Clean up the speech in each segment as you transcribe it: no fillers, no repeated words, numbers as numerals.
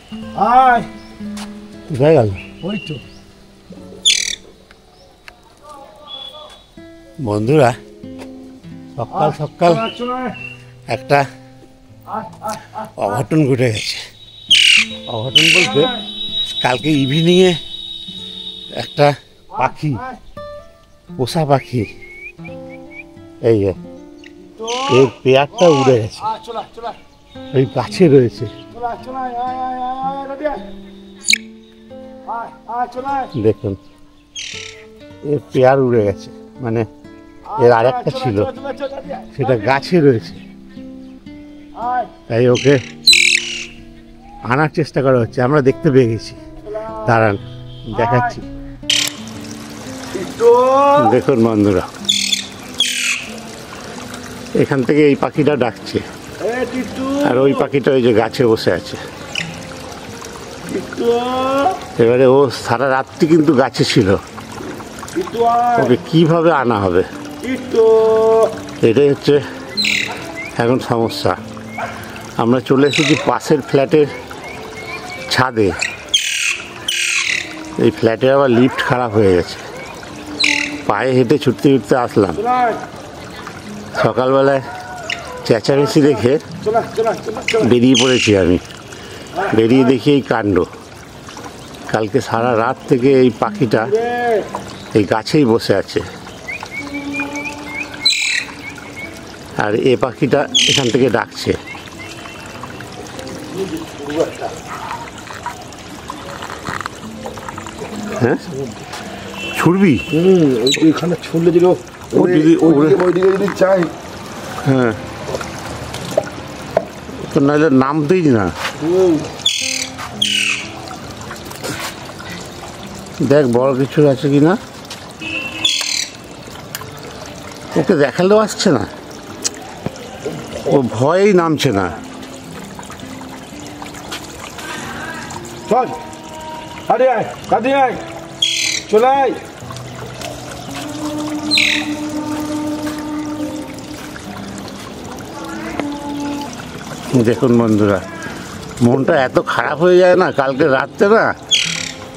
আয় কোথায় গেল? ওই তো বন্ধুরা, সকাল সকাল একটা অঘটন ঘটে গেছে। অঘটন বলতে কালকে ইভিনিংয়ে একটা পাখি, পোষা পাখি, এই যে এর পেয়ারটা উড়ে গেছে, এই গাছে রয়েছে। দেখুন, এর পেয়ার উড়ে গেছে, মানে এর আরেকটা ছিল সেটা গাছে রয়েছে। তাই ওকে আনার চেষ্টা করা হচ্ছে। আমরা দেখতে পেয়ে গেছি, দাঁড়ান দেখাচ্ছি। দেখুন বন্ধুরা, এখান থেকে এই পাখিটা ডাকছে, আর ওই পাখিটা ওই যে গাছে বসে আছে। এবারে ও সারা রাত্রি কিন্তু গাছে ছিল, ওকে কিভাবে আনা হবে এটাই হচ্ছে এখন সমস্যা। আমরা চলে এসেছি পাশের ফ্ল্যাটের ছাদে। এই ফ্ল্যাটে আবার লিফট খারাপ হয়ে গেছে, পায়ে হেঁটে ছুটতে ছুটতে আসলাম। সকালবেলায় চেঁচামেচি দেখে বেরিয়ে পড়েছি আমি। বেরিয়ে দেখি এই কাণ্ড। কালকে সারা রাত থেকে এই পাখিটা এই গাছেই বসে আছে, আর এ পাখিটা এখান থেকে ডাকছে। হ্যাঁ, ছুড়বি? ওইখানে ছুড়লে দিল, যদি চাই। হ্যাঁ, তো নাহলে নামতেই না। দেখ বড় কিছু আছে কিনা। ওকে দেখালেও আসছে না, ও ভয়েই নামছে না। চল, আরে আয়, কাঁদে আয়, চলে আয়। দেখুন বন্ধুরা, মনটা এত খারাপ হয়ে যায় না, কালকে রাত্রে না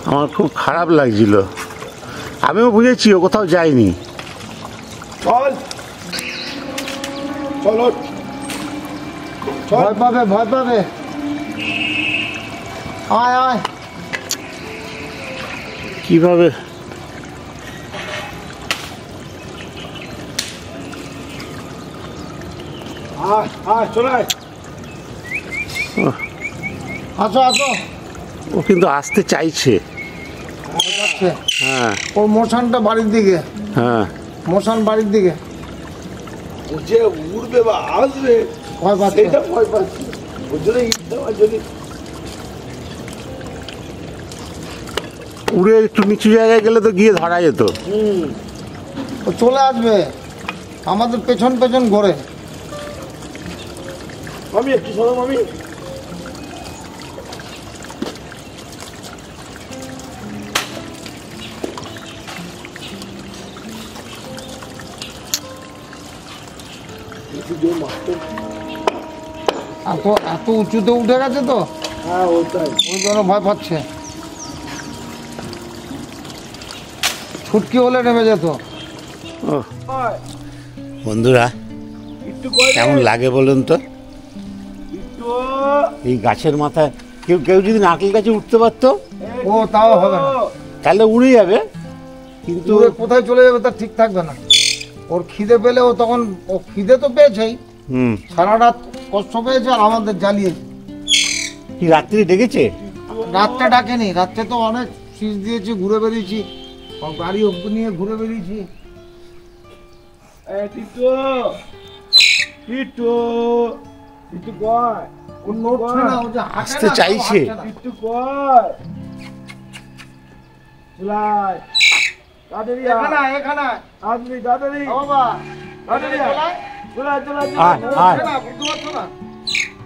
আমার খুব খারাপ লাগছিল। আমিও বুঝেছি ও কোথাও যায়নি। চল চলো, ভয় পাবে, ভয় পাবে। আয় আয়। কিভাবে আয় আয়, চলে আয়। আসো আসো। ও কিন্তু আসতে চাইছে। হ্যাঁ, ওর মোশনটা বাড়ির দিকে। হ্যাঁ, মোশন বাড়ির দিকে। ও যে উড়বে বা আসবে, ভয় পাচ্ছে, এটা ভয় পাচ্ছে। ওর জন্য যদি উড়ে একটু নিচু জায়গায় গেলে তো গিয়ে ধরা যেত। ও চলে আসবে আমাদের পেছন পেছন ঘোরে। আমি একটু শোনো, আমি এত উঁচুতে উঠে গেছে তো। হ্যাঁ, ওটাই, ওই জন্য ভয় পাচ্ছে। ছুটকি হলে নেমে যেত। বন্ধুরা, কেমন লাগে বলুন তো? এই গাছের মাথায় কেউ কেউ যদি নারকেল গাছে উঠতে পারতো, ও তাও হবে না, তাহলে উড়ে যাবে, কিন্তু কোথায় চলে যাবে তার ঠিক থাকবে না। ওর খিদে পেলে ও তখন, ও খিদে তো পেয়েছেই, সারা রাত কষ্ট পেয়েছে আর আমাদের জ্বালিয়েছে। কি রাত্রি ডেকেছে? রাতটা ডাকেনি, রাত্রে তো অনেক শীষ দিয়েছি, ঘুরে বেরিয়েছি, গাড়ি নিয়ে ঘুরে বেরিয়েছি। আসতে চাইছে।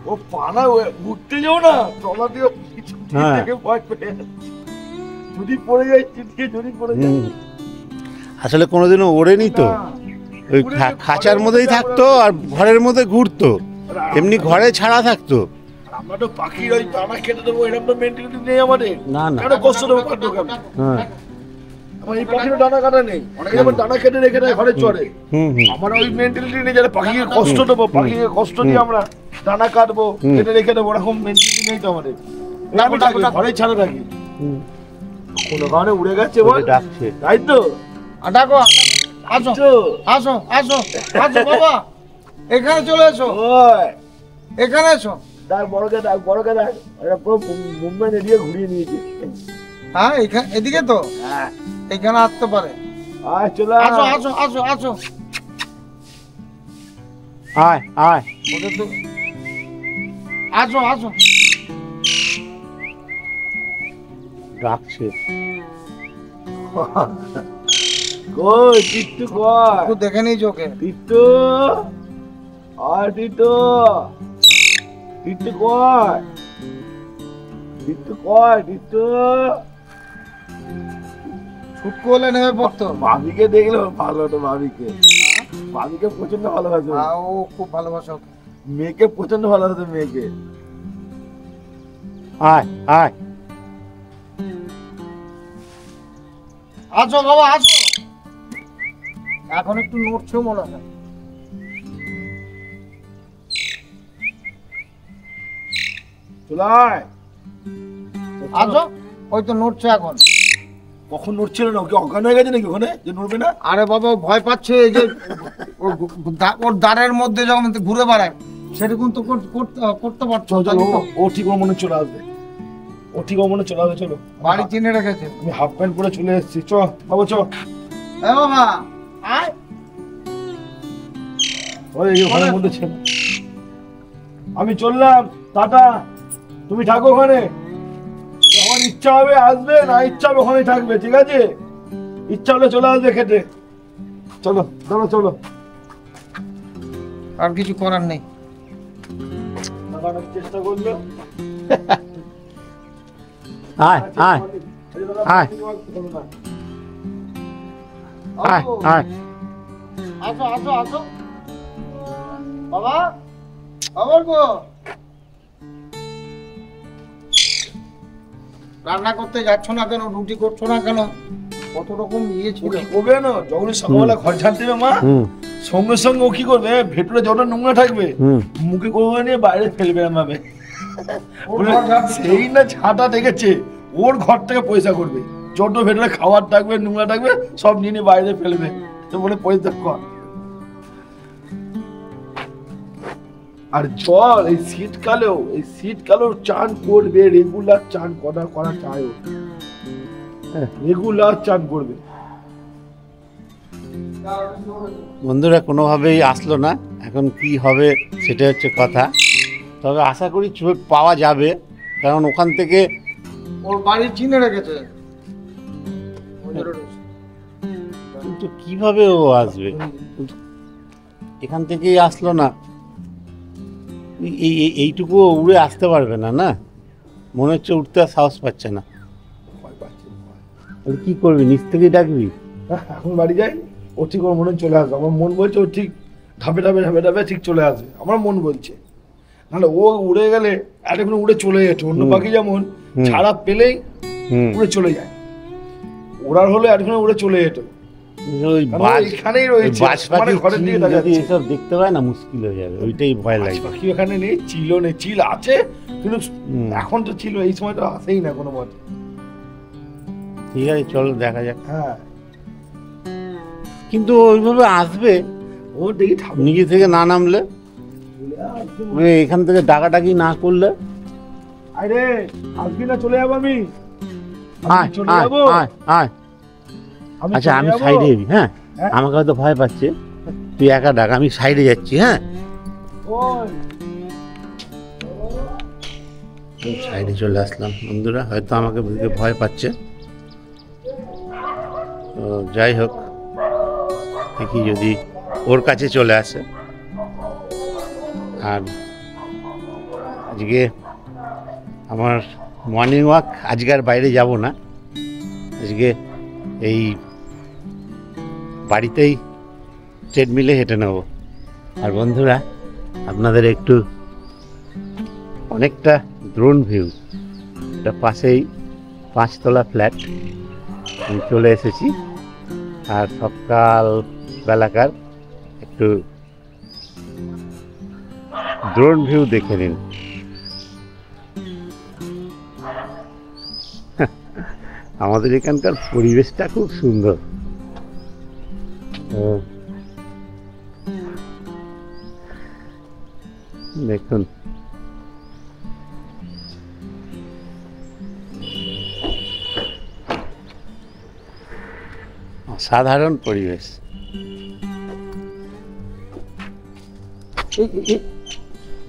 ও পানা ঘুরতে যাও না, তলা দিয়ে ভয় পেয়ে যদি পড়ে যায়, চিটকে যদি পড়ে যায়। আসলে কোনোদিনও ওড়েনি তো, ওই খাঁচার মধ্যেই থাকতো আর ঘরের মধ্যে ঘুরতো, এমনি ঘরে ছাড়া থাকতো। আমরা তো পাখির ওই দানা কেটে দেবো এরকম তো মেন্টালিটি নেই আমাদের। না না কেন কষ্ট দেবো কাটবো কেন? হ্যাঁ আমার এই পাখির দানা কাটা নেই, অনেকে যেমন দানা কেটে রেখে দেয় ঘরে চড়ে। হুম হুম আমার ওই মেন্টালিটি নেই যারা পাখিকে কষ্ট দেবো, পাখিকে কষ্ট দিয়ে আমরা দানা কাটবো কেটে রেখে দেবো, ওরকম মেন্টালিটি নেই তো আমাদের। আমি থাকি ঘরে ছাড়া থাকি, হুম। কোনো কারণে উড়ে গেছে বল, ওদের ডাকছে। তাই তো? ডাকো, আসো আসো আসো আসো বাবা, এখানে চলে এসো, ওই এখানে এসো। ডাক বড়কে ডাক, বড়কে ডাক, এটা পুরো মুম্বাই এরিয়া ঘুরিয়ে নিয়েছে। হ্যাঁ এখানে, এদিকে তো হ্যাঁ এখানে আসতে পারে। আয় চলে আসো আসো আসো আসো। আয় আয় ওদের তো আসো আসো। ডাকছে। কই টিট্টু কই? একটু দেখে নিই চোখে। টিট্টু আর টিট্টু, টিট্টু কই? টিট্টু কই? টিট্টু ছুটকু হলে নেমে পড়তো। ভাবিকে দেখলো ভালো হতো, ভাবিকে, ভাবিকে প্রচন্ড ভালোবাসে, ও খুব ভালোবাসা ওকে। মেয়েকে প্রচন্ড ভালোবাসে, মেয়েকে। আয় আয় আসো বাবা আসো। এখন একটু নড়ছেও মনে হয়। চলে আয়। আসো, ওই তো নড়ছে এখন। কখন নড়ছিল না? ওকে অজ্ঞান হয়ে গেছে নাকি ওখানে যে নড়বে না? আরে বাবা ও ভয় পাচ্ছে, এই যে ওর দাঁড়ের মধ্যে যখন ঘুরে বেড়ায় সেরকম তো করতে পারছো। চলো ও ঠিক ওর মনে চলে আসবে, ও ঠিক ওর মনে চলে আসবে। চলো, বাড়ি চিনে রেখেছে। আমি হাফ প্যান্ট পরে চলে এসেছি। চ বাবু চ। এ বাবা আয়। ওই এই ঘরের মধ্যে ছিল। আমি চললাম, টাটা, তুমি থাকো ওখানে। যখন ইচ্ছা হবে আসবে, না ইচ্ছা হবে ওখানে থাকবে, ঠিক আছে? ইচ্ছা হলে চলে আসবে খেতে। চলো চলো চলো। আর কিছু করার নেই। লাগানোর চেষ্টা করলো। আয় আয় আয় আয় আয় আসো আসো আসো বাবা। খবর গো, রান্না করতে যাচ্ছ না কেন? রুটি করছো না কেন? কত রকম ইয়ে ছিল। ও কেন যখন সকালবেলা ঘর ঝাড় দেবে মা, হুম সঙ্গে সঙ্গে ও কি করবে, ভেতরে যতটা নোংরা থাকবে হুম মুখে করবে নিয়ে বাইরে ফেলবে এমভাবে। ওর ঘর ঝাড় দিতে সেই না ছাতা দেখেছে, ওর ঘর থেকে পয়সা করবে, যত ভেতরে খাবার থাকবে নোংরা থাকবে সব নিয়ে নিয়ে বাইরে ফেলবে, তো বলে পয়সা কর। আর জল এই শীতকালেও চান করবে, রেগুলার চান করা চাই, রেগুলার চান করবে। বন্ধুরা কোনোভাবেই আসলো না, এখন কি হবে সেটা হচ্ছে কথা। তবে আশা করি পাওয়া যাবে, কারণ ওখান থেকে ওর বাড়ি চিনে রেখেছে। কিন্তু কিভাবে ও আসবে, এখান থেকেই আসলো না, এইটুকু উড়ে আসতে পারবে না। না মনে হচ্ছে উঠতে আর সাহস পাচ্ছে না। ভয় পাচ্ছি, তাহলে কি করবি, নিচ থেকেই ডাকবি? এখন বাড়ি যাই, ও ঠিক ওর মনে চলে আসবে। আমার মন বলছে ও ঠিক ধাপে ধাপে ধাপে ধাপে ঠিক চলে আসবে, আমার মন বলছে। নাহলে ও উড়ে গেলে এতক্ষণ উড়ে চলে যেত। অন্য পাখি যেমন ছাড়া পেলেই উড়ে চলে যায়, ওড়ার হলে এতক্ষণ উড়ে চলে যেত। ওই বাজ এখানেই রয়েছে, বাজ পাখি মানে ঘরের দিকে চিল দেখা যদি যাচ্ছে। এসব দেখতে পায় না মুশকিল হয়ে যাবে, ওইটাই ভয় লাগে। পাখি এখানে নেই, চিলও নেই, চিল আছে কিন্তু এখন তো ছিল, এই সময় তো আসেই না কোনো মতে। ঠিক আছে চলো দেখা যাক। হ্যাঁ কিন্তু ওইভাবে আসবে ও দেখি থাকবে। নিজে থেকে না নামলে, মানে এখান থেকে ডাকাডাকি না করলে। আরে আসবি না, চলে যাবো আমি, আয় চলে আয় যাবো। আয় আয়। আচ্ছা চলে আমি যাবো। সাইডে যাবি, হ্যাঁ হ্যাঁ? আমাকে হয়তো ভয় পাচ্ছে, তুই একা ডাক, আমি সাইডে যাচ্ছি। হ্যাঁ ওই সাইডে চলে আসলাম। বন্ধুরা হয়তো আমাকে বুঝে ভয় পাচ্ছে, তো যাই হোক দেখি যদি ওর কাছে চলে আসে। আর আজকে আমার মর্নিং ওয়াক, আজকে আর বাইরে যাব না, আজকে এই বাড়িতেই ট্রেডমিলে হেঁটে নেব। আর বন্ধুরা আপনাদের একটু অনেকটা ড্রোন ভিউ। এটা পাশেই 5 তলা ফ্ল্যাট, আমি চলে এসেছি। আর সকাল বেলাকার একটু ড্রোন ভিউ দেখে নিন। আমাদের এখানকার পরিবেশটা খুব সুন্দর। দেখুন সাধারণ পরিবেশ।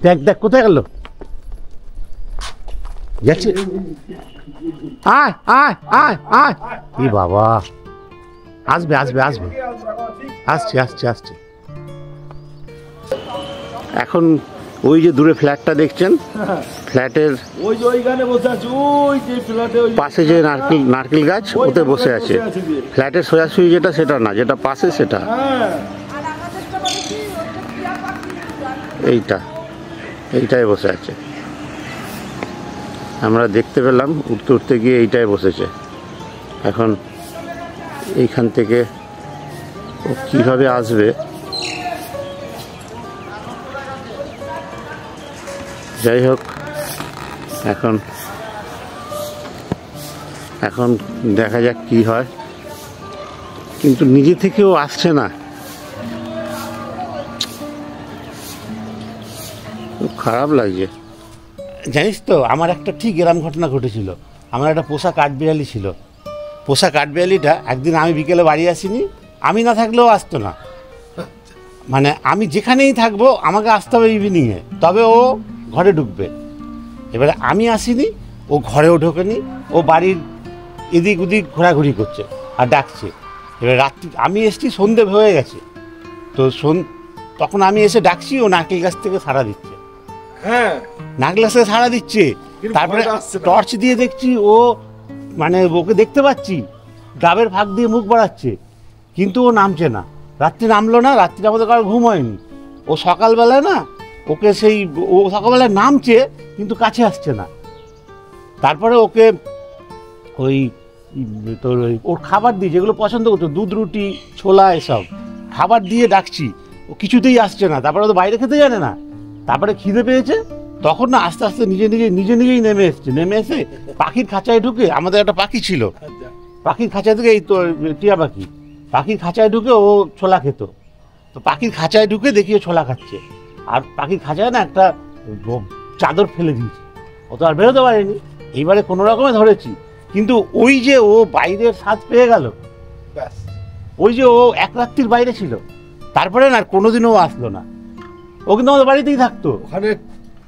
দেখ দেখ কোথায় গেল, যাচ্ছে। আয় আয় আয় আয়, কি বাবা, আসবে আসবে আসবে, আসছে আসছে আসছে। এখন ওই যে দূরে ফ্ল্যাটটা দেখছেন, ফ্ল্যাটের পাশে যে নারকেল গাছ, ওতে বসে আছে। ফ্ল্যাটের সোজাসুজি যেটা সেটা না, যেটা পাশে সেটা। এইটাই বসে আছে। আমরা দেখতে পেলাম উঠতে উঠতে গিয়ে এইটাই বসেছে। এখন এইখান থেকে ও কীভাবে আসবে, যাই হোক, এখন দেখা যাক কি হয়। কিন্তু নিজে থেকেও আসছে না, খুব খারাপ লাগছে। জানিস তো, আমার একটা ঠিক এরম ঘটনা ঘটেছিল। আমার একটা পোষা কাঠবিড়ালি ছিল। পোষা কাঠবিড়ালিটা একদিন, আমি বিকেলে বাড়ি আসিনি, আমি না থাকলেও আসতো না। মানে আমি যেখানেই থাকবো আমাকে আসতে হবে ইভিনিংয়ে, তবে ও ঘরে ঢুকবে। এবারে আমি আসিনি, ও ঘরেও ঢোকেনি, ও বাড়ির এদিক ওদিক ঘোরাঘুরি করছে আর ডাকছে। এবার রাত্রি আমি এসছি, সন্ধে হয়ে গেছে, তো তখন আমি এসে ডাকছি, ও নারকেল গাছ থেকে সাড়া দিচ্ছে। হ্যাঁ, নারকেল গাছ থেকে সাড়া দিচ্ছে। তারপরে টর্চ দিয়ে দেখছি ও, মানে ওকে দেখতে পাচ্ছি ডাবের ফাঁক দিয়ে মুখ বাড়াচ্ছে, কিন্তু ও নামছে না। রাত্রি নামলো না, রাত্রি আমাদের কারো ঘুম হয়নি। ও সকালবেলায় না, ওকে ও সকালবেলায় নামছে কিন্তু কাছে আসছে না। তারপরে ওকে ওর খাবার দিয়ে, যেগুলো পছন্দ করতো, দুধ, রুটি, ছোলা, এসব খাবার দিয়ে ডাকছি, ও কিছুতেই আসছে না। তারপরে তো বাইরে খেতে জানে না। তারপরে খিদে পেয়েছে, তখন না আস্তে আস্তে নিজেই নেমে এসে পাখির খাঁচায় ঢুকে, আমাদের একটা পাখি ছিল, পাখির খাঁচায় ঢুকে, এই তো টিয়া পাখি, পাখির খাঁচায় ঢুকে ও ছোলা খেত। তো পাখির খাঁচায় ঢুকে দেখি ও ছোলা খাচ্ছে। আর পাখির খাঁচায় না একটা চাদর ফেলে দিয়েছি, ও তো আর বেরোতে পারেনি। এইবারে কোনো রকমে ধরেছি, কিন্তু ওই যে ও বাইরের স্বাদ পেয়ে গেল, ওই যে ও এক রাত্রির বাইরে ছিল, তারপরে না কোনোদিনও আসলো না। ও কিন্তু আমাদের বাড়িতেই থাকতো। ওখানে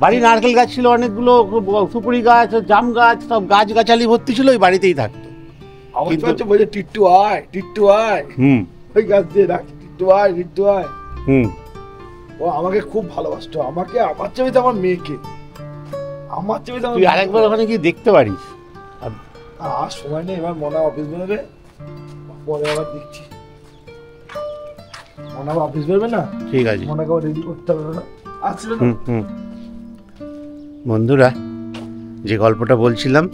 বাড়ি নারকেল গাছ ছিল অনেকগুলো, সুপুরি গাছ, জাম গাছ, সব গাছগাছালি ভর্তি ছিল, ওই বাড়িতেই থাকতো। টিট্টু আয়, টিট্টু আয়, ওই গাছ দিয়ে ডাকছে, টিট্টু আয়, টিট্টু আয়। ও আমাকে খুব ভালোবাসতো, আমাকে, আমার চেয়ে তো আমার মেয়েকে, আমার চেয়ে তো। তুই আরেকবার ওখানে গিয়ে দেখতে পারিস। আর সময় নেই, এবার মনে অফিস বেরোবে, পরে আবার দেখছি। মনে অফিস বেরোবে না, ঠিক আছে, মনেকে রেডি করতে হবে না। আসছিল বন্ধুরা, যে গল্পটা বলছিলাম,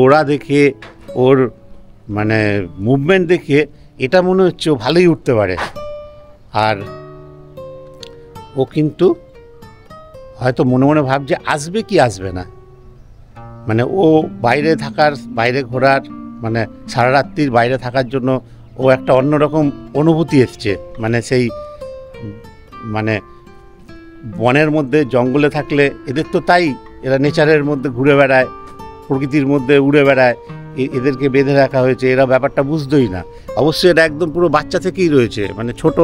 ওরা দেখে, ওর মানে মুভমেন্ট দেখে এটা মনে হচ্ছে ও ভালোই উঠতে পারে। আর ও কিন্তু হয়তো মনে মনে ভাবছে আসবে কি আসবে না। মানে ও বাইরে ঘোরার, মানে সারা রাত্রির বাইরে থাকার জন্য ও একটা অন্যরকম অনুভূতি এসছে। মানে সেই, মানে বনের মধ্যে, জঙ্গলে থাকলে এদের তো তাই, এরা নেচারের মধ্যে ঘুরে বেড়ায়, প্রকৃতির মধ্যে উড়ে বেড়ায়, এদেরকে বেঁধে রাখা হয়েছে, এরা ব্যাপারটা বুঝতোই না। অবশ্যই এটা একদম পুরো বাচ্চা থেকেই রয়েছে, মানে ছোট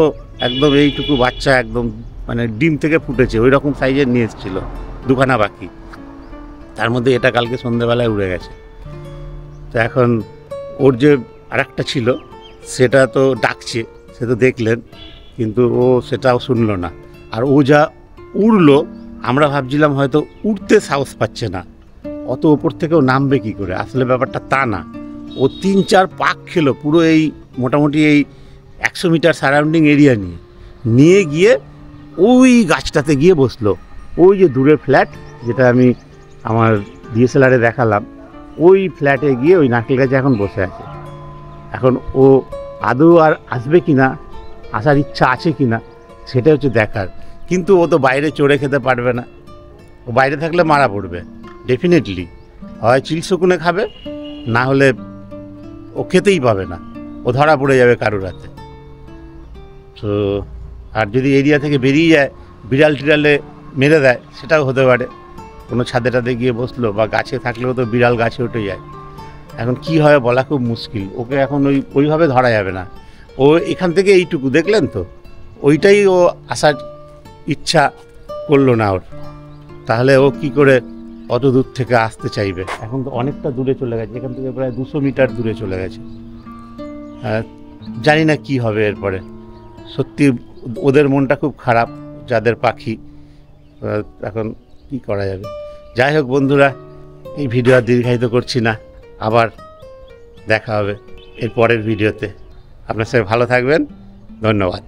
একদম এইটুকু বাচ্চা, একদম মানে ডিম থেকে ফুটেছে, ওই রকম সাইজের নিয়ে এসেছিল দুখানা পাখি। তার মধ্যে এটা কালকে সন্ধ্যেবেলায় উড়ে গেছে। তো এখন ওর যে আরেকটা ছিল, সেটা তো ডাকছে, সে তো দেখলেন, কিন্তু ও সেটাও শুনলো না। আর ও যা উড়লো, আমরা ভাবছিলাম হয়তো উঠতে সাহস পাচ্ছে না, অত ওপর থেকেও নামবে কি করে। আসলে ব্যাপারটা তা না, ও 3-4 পাক খেলো পুরো এই মোটামুটি এই 100 মিটার সারাউন্ডিং এরিয়া নিয়ে গিয়ে ওই গাছটাতে গিয়ে বসলো। ওই যে দূরের ফ্ল্যাট যেটা আমি আমার ডিএসএলআরে দেখালাম, ওই ফ্ল্যাটে গিয়ে ওই নারকেল গাছে এখন বসে আছে। এখন ও আদৌ আর আসবে কি না, আসার ইচ্ছা আছে কি না সেটা হচ্ছে দেখার। কিন্তু ও তো বাইরে চড়ে খেতে পারবে না, ও বাইরে থাকলে মারা পড়বে ডেফিনেটলি। হয় চিলশকুনে খাবে, না হলে ও খেতেই পাবে না, ও ধরা পড়ে যাবে কারোর হাতে। তো আর যদি এরিয়া থেকে বেরিয়ে যায়, বিড়াল টিড়ালে মেরে দেয়, সেটাও হতে পারে। কোনো ছাদে টাদে গিয়ে বসলো, বা গাছে থাকলেও তো বিড়াল গাছে উঠে যায়। এখন কি হয় বলা খুব মুশকিল। ওকে এখন ওইভাবে ধরা যাবে না। ও এখান থেকে এইটুকু দেখলেন তো, ওইটাই ও আসার ইচ্ছা করলো না ওর, তাহলে ও কি করে অত দূর থেকে আসতে চাইবে? এখন তো অনেকটা দূরে চলে গেছে, এখান থেকে প্রায় 200 মিটার দূরে চলে গেছে। জানি না কি হবে এরপরে। সত্যি ওদের মনটা খুব খারাপ, যাদের পাখি। এখন কি করা যাবে? যাই হোক বন্ধুরা, এই ভিডিও আর দীর্ঘায়িত করছি না, আবার দেখা হবে এর পরের ভিডিওতে। আপনার সাথে ভালো থাকবেন, ধন্যবাদ।